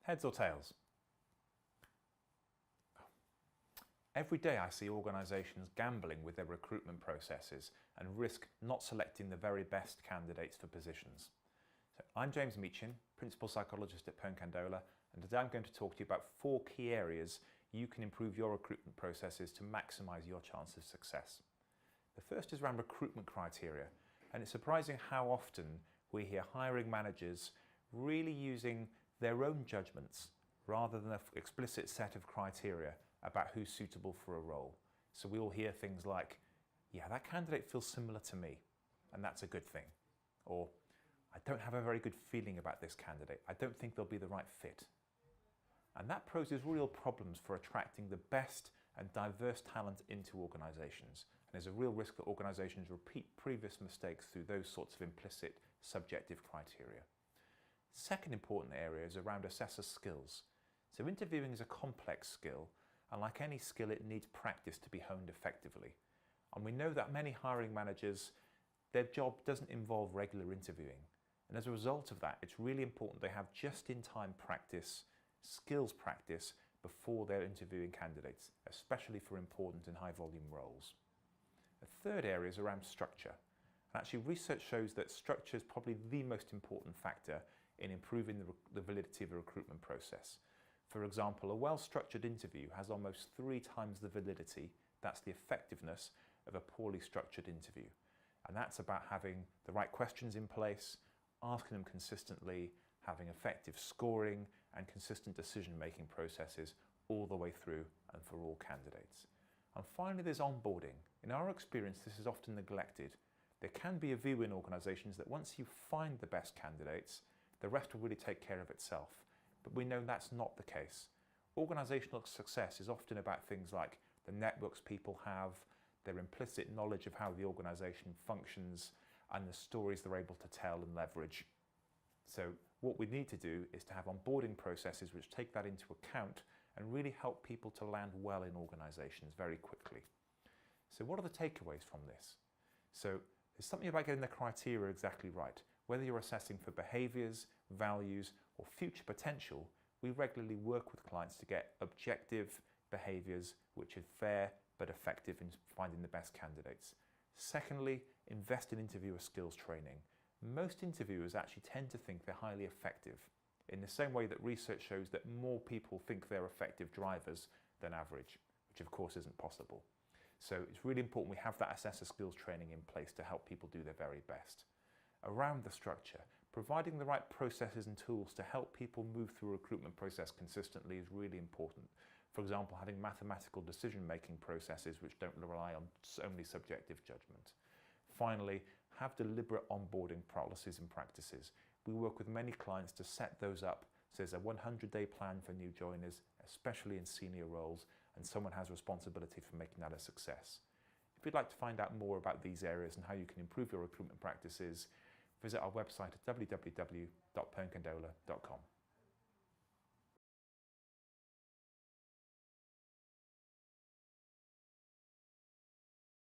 Heads or tails? Every day I see organisations gambling with their recruitment processes and risk not selecting the very best candidates for positions. So I'm James Meachin, Principal Psychologist at Pearn Kandola, and today I'm going to talk to you about 4 key areas you can improve your recruitment processes to maximise your chance of success. The first is around recruitment criteria, and it's surprising how often we hear hiring managers really using their own judgments rather than an explicit set of criteria about who's suitable for a role. So we all hear things like, yeah, that candidate feels similar to me, and that's a good thing. Or, I don't have a very good feeling about this candidate. I don't think they'll be the right fit. And that poses real problems for attracting the best and diverse talent into organisations. And there's a real risk that organisations repeat previous mistakes through those sorts of implicit, subjective criteria. Second important area is around assessor skills. So interviewing is a complex skill, and like any skill, it needs practice to be honed effectively. And we know that many hiring managers, their job doesn't involve regular interviewing. And as a result of that, it's really important they have just-in-time practice, skills practice, before they're interviewing candidates, especially for important and high-volume roles. A third area is around structure. And actually, research shows that structure is probably the most important factor in improving the validity of a recruitment process. For example, a well-structured interview has almost 3 times the validity, that's the effectiveness, of a poorly structured interview. And that's about having the right questions in place, asking them consistently, having effective scoring and consistent decision-making processes all the way through and for all candidates. And finally, there's onboarding. In our experience, this is often neglected. There can be a view in organisations that once you find the best candidates, the rest will really take care of itself. But we know that's not the case. Organisational success is often about things like the networks people have, their implicit knowledge of how the organisation functions, and the stories they're able to tell and leverage. So what we need to do is to have onboarding processes which take that into account and really help people to land well in organisations very quickly. So what are the takeaways from this? So there's something about getting the criteria exactly right. Whether you're assessing for behaviours, values, or future potential, we regularly work with clients to get objective behaviours which are fair but effective in finding the best candidates. Secondly, invest in interviewer skills training. Most interviewers actually tend to think they're highly effective, in the same way that research shows that more people think they're effective drivers than average, which of course isn't possible. So it's really important we have that assessor skills training in place to help people do their very best. Around the structure, providing the right processes and tools to help people move through a recruitment process consistently is really important. For example, having mathematical decision-making processes which don't rely on only subjective judgment. Finally, have deliberate onboarding policies and practices. We work with many clients to set those up, so there's a 100-day plan for new joiners, especially in senior roles, and someone has responsibility for making that a success. If you'd like to find out more about these areas and how you can improve your recruitment practices, visit our website at www.pearnkandola.com.